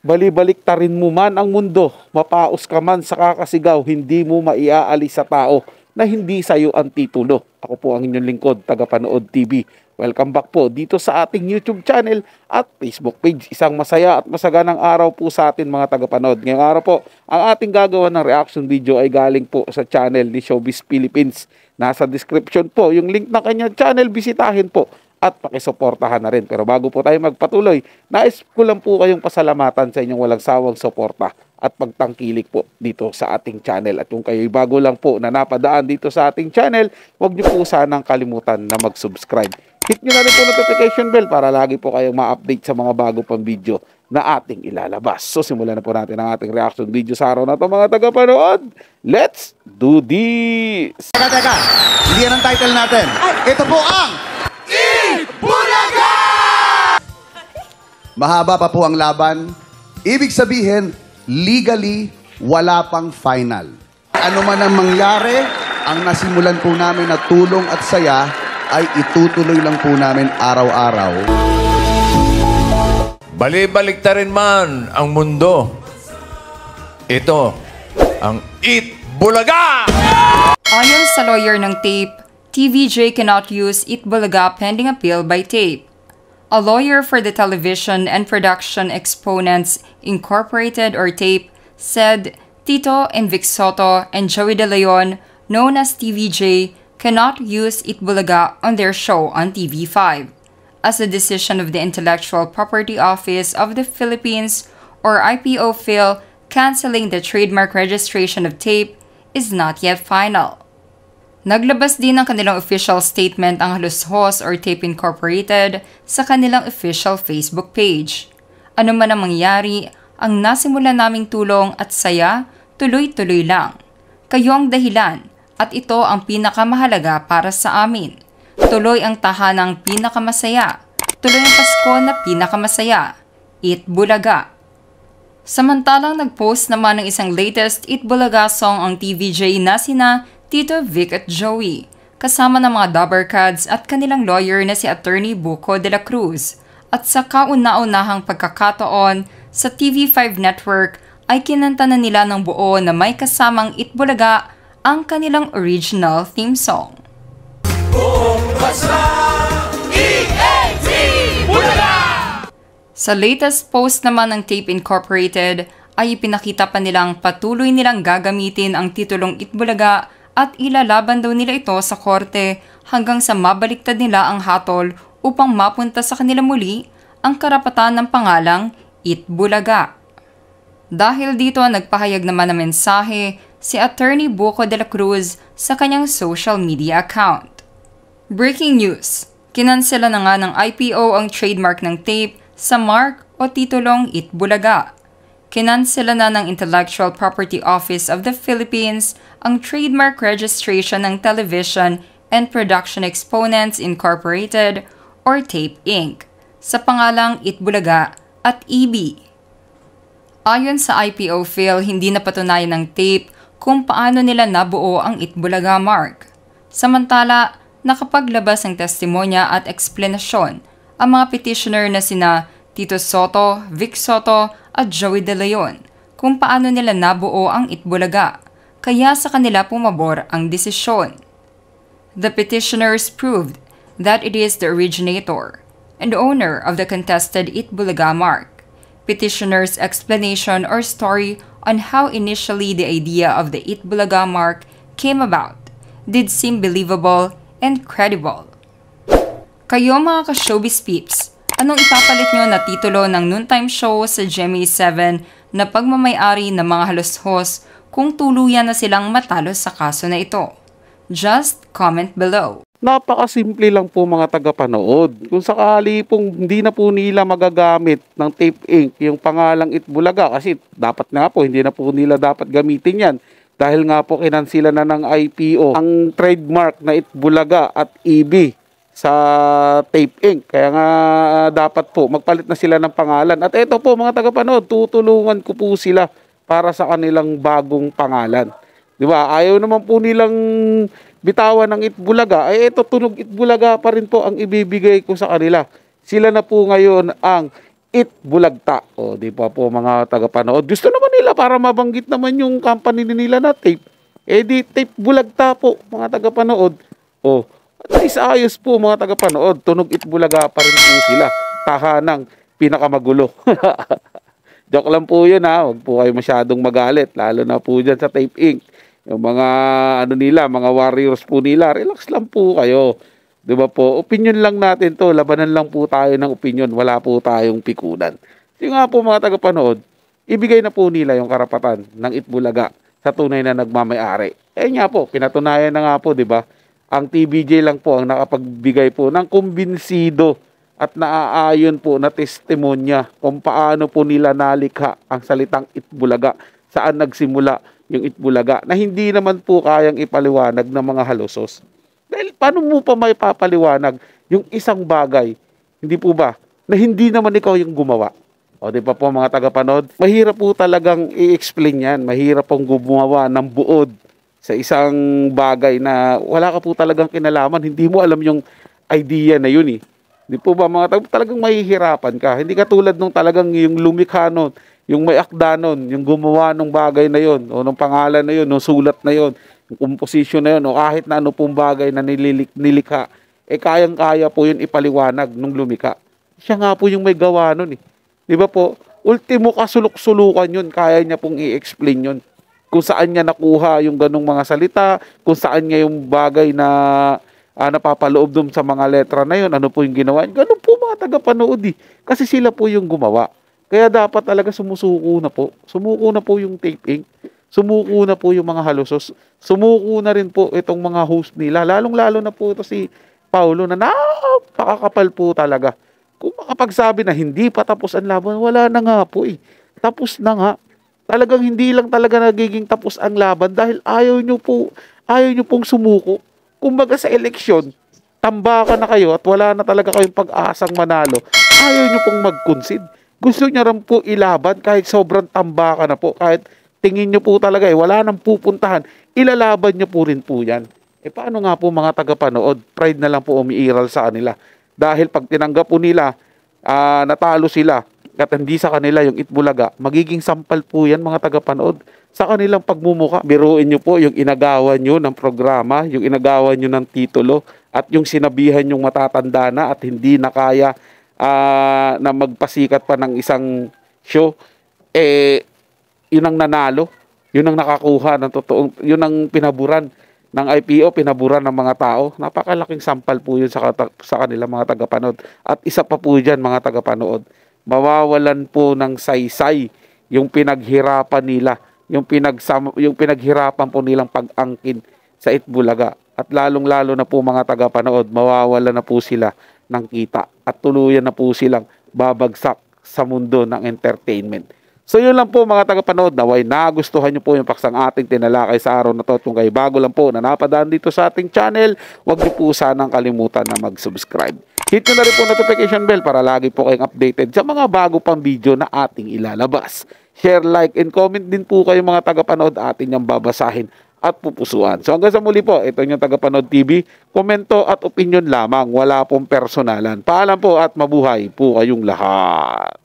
Balibaliktarin mo man ang mundo, mapaos ka man sa kakasigaw, hindi mo maiaalis sa tao na hindi sa'yo ang titulo. Ako po ang inyong lingkod, Tagapanood TV. Welcome back po dito sa ating YouTube channel at Facebook page. Isang masaya at masaganang araw po sa atin mga tagapanood. Ngayong araw po, ang ating gagawa ng reaction video ay galing po sa channel ni Showbiz Philippines. Nasa description po yung link ng kanyang channel, bisitahin po at pakisuportahan na rin. Pero bago po tayo magpatuloy, nais ko lang po kayong pasalamatan sa inyong walang sawang suporta at pagtangkilik po dito sa ating channel. At kung kayo'y bago lang po na napadaan dito sa ating channel, huwag niyo po sanang kalimutan na mag-subscribe. Hit nyo na rin po notification bell para lagi po kayong ma-update sa mga bago pang video na ating ilalabas. So simulan na po natin ang ating reaction video sa araw na ito mga tagapanood. Let's do this! Teka, hindi yan ang title natin. Ito po ang Bulaga! Mahaba pa po ang laban. Ibig sabihin, legally, wala pang final. Ano man ang mangyari, ang nasimulan po namin na tulong at saya ay itutuloy lang po namin araw-araw. Balibaliktarin man ang mundo. Ito ang Eat Bulaga! Ayon sa lawyer ng tape, TVJ cannot use Eat Bulaga pending appeal by tape. A lawyer for the Television and Production Exponents Incorporated or TAPE said Tito and Vic Soto and Joey De Leon, known as TVJ, cannot use Eat Bulaga on their show on TV5, as a decision of the Intellectual Property Office of the Philippines or IPO-PHIL canceling the trademark registration of TAPE is not yet final. Naglabas din ng kanilang official statement ang Halushos or TAPE Incorporated sa kanilang official Facebook page. Ano man ang mangyari, ang nasimulan naming tulong at saya, tuloy-tuloy lang. Kayo ang dahilan at ito ang pinakamahalaga para sa amin. Tuloy ang tahanang pinakamasaya. Tuloy ang Pasko na pinakamasaya. Eat Bulaga. Samantalang nag-post naman ng isang latest Eat Bulaga song ang TVJ na sina Tito, Vic at Joey, kasama ng mga Dabbercads at kanilang lawyer na si Attorney Buko de la Cruz. At sa kauna-unahang pagkakataon sa TV5 network ay kinanta na nila ng buo na may kasamang Eat Bulaga ang kanilang original theme song. Sa latest post naman ng TAPE Incorporated ay ipinakita pa nilang patuloy nilang gagamitin ang titulong Eat Bulaga at ilalaban daw nila ito sa korte hanggang sa mabaliktad nila ang hatol upang mapunta sa kanila muli ang karapatan ng pangalang Eat Bulaga. Dahil dito nagpahayag naman ng mensahe si Attorney Buko de la Cruz sa kanyang social media account. Breaking news! Kinansela na nga ng IPO ang trademark ng tape sa mark o titulong Eat Bulaga. Kinansela na ng Intellectual Property Office of the Philippines ang trademark registration ng Television and Production Exponents Incorporated or TAPE Inc. sa pangalang Eat Bulaga at EB. Ayon sa IPO-PHIL, hindi napatunayan ng TAPE kung paano nila nabuo ang Eat Bulaga mark. Samantala, nakapaglabas ng testimonya at eksplenasyon ang mga petitioner na sina Tito Soto, Vic Soto at Joey De Leon kung paano nila nabuo ang Eat Bulaga, kaya sa kanila pumabor ang desisyon. The petitioners proved that it is the originator and owner of the contested Eat Bulaga mark. Petitioners' explanation or story on how initially the idea of the Eat Bulaga mark came about did seem believable and credible. Kayo mga ka-showbiz peeps, anong ipapalit nyo na titulo ng noontime show sa GMA7 na pagmamayari ng mga Halushos kung tuluyan na silang matalo sa kaso na ito? Just comment below. Napakasimple lang po mga tagapanood. Kung sakali pong hindi na po nila magagamit ng TAPE Inc. yung pangalang Eat Bulaga, kasi dapat nga po, hindi na po nila dapat gamitin yan. Dahil nga po kinansila na ng IPO ang trademark na Eat Bulaga at EB sa TAPE Inc. Kaya nga dapat po magpalit na sila ng pangalan. At ito po mga tagapanood, tutulungan ko po sila para sa kanilang bagong pangalan. Di ba? Ayaw naman po nilang bitawan ng Eat Bulaga. Ay ito, tunog Eat Bulaga pa rin po ang ibibigay ko sa kanila. Sila na po ngayon ang It Bulagta. O, di pa po mga tagapanood. Gusto naman nila para mabanggit naman yung company nila na tape. Eh di Tape Bulagta po mga tagapanood. O, at least ayos po mga tagapanood. Tunog It Bulaga pa rin po sila. Tahanang pinakamagulo. Joke lang po yun ha. Huwag po kayo masyadong magalit. Lalo na po dyan sa Tape Inc. Yung mga ano nila, mga warriors po nila. Relax lang po kayo. Diba po? Opinion lang natin to. Labanan lang po tayo ng opinion. Wala po tayong pikunan. Yung nga po mga tagapanood, ibigay na po nila yung karapatan ng Itbulaga sa tunay na nagmamay-ari. Eh nga po, pinatunayan na nga po, di ba? Ang TVJ lang po ang nakapagbigay po ng kumbinsido at naaayon po na testimonya kung paano po nila nalikha ang salitang Itbulaga. Saan nagsimula yung Itbulaga na hindi naman po kayang ipaliwanag ng mga halusos. Dahil paano mo pa may papaliwanag yung isang bagay, hindi po ba, na hindi naman ikaw yung gumawa? O di ba po mga tagapanood? Mahirap po talagang i-explain yan. Mahirap pong gumawa ng buod sa isang bagay na wala ka po talagang kinalaman. Hindi mo alam yung idea na yun eh. Di po ba mga talagang mahihirapan ka? Hindi ka tulad nung talagang yung lumikha nun, yung may akda nun, yung gumawa ng bagay na yun, o nung pangalan na yun, nung sulat na yun, composition na yun, o kahit na ano pong bagay na nilikha, eh kayang-kaya po yun ipaliwanag nung lumikha. Siya nga po yung may gawa nun eh. Di ba po? Ultimo kasulok-sulukan yun, kaya niya pong i-explain yun. Kung saan niya nakuha yung ganong mga salita, kung saan niya yung bagay na napapaloob dun sa mga letra na yun, ano po yung ginawa. Ganun po mga tagapanood eh. Kasi sila po yung gumawa. Kaya dapat talaga sumusuko na po. Sumuko na po yung Tape Inc. Sumuko na po yung mga halusos. Sumuko na rin po itong mga host nila. Lalong-lalo na po ito si Paulo na napakakapal po talaga. Kung makapagsabi na hindi pa tapos ang laban, wala na nga po eh. Tapos na nga. Talagang hindi lang talaga nagiging tapos ang laban dahil ayaw nyo pong sumuko. Kumbaga sa eleksyon, tambakan na kayo at wala na talaga kayong pag-asang manalo. Ayaw nyo pong mag-concede. Gusto niya rin po ilaban kahit sobrang tambakan na po. Kahit tingin nyo po talaga wala nang pupuntahan. Ilalaban nyo po rin po yan. Eh paano nga po mga tagapanood? Pride na lang po umiiral sa kanila. Dahil pag tinanggap po nila, natalo sila at hindi sa kanila yung Itbulaga, magiging sampal po yan mga tagapanood sa kanilang pagmumuka. Biruin nyo po yung inagawan nyo ng programa, yung inagawan nyo ng titulo, at yung sinabihan yung matatanda na at hindi na kaya na magpasikat pa ng isang show, yun ang nanalo, yun ang nakakuha ng totoong, yun ang pinaburan ng IPO, pinaburan ng mga tao. Napakalaking sampal po yun sa kanila mga tagapanood. At isa pa po dyan mga tagapanood, mawawalan po ng saysay yung pinaghirapan nila, yung pinaghirapan po nilang pag-angkin sa Itbulaga. At lalong-lalo na po mga tagapanood, mawawalan na po sila ng kita at tuluyan na po silang babagsak sa mundo ng entertainment. So yun lang po mga tagapanood, naway nagustuhan nyo po yung paksang ating tinalakay sa araw na to. Kung kayo bago lang po na napadaan dito sa ating channel, huwag nyo po sanang kalimutan na mag-subscribe. Hit nyo na rin po notification bell para lagi po kayong updated sa mga bago pang video na ating ilalabas. Share, like, and comment din po kayo mga tagapanood, atin yung babasahin at pupusuan. So hanggang sa muli po, ito yung Tagapanood TV. Komento at opinion lamang, wala pong personalan. Paalam po at mabuhay po kayong lahat.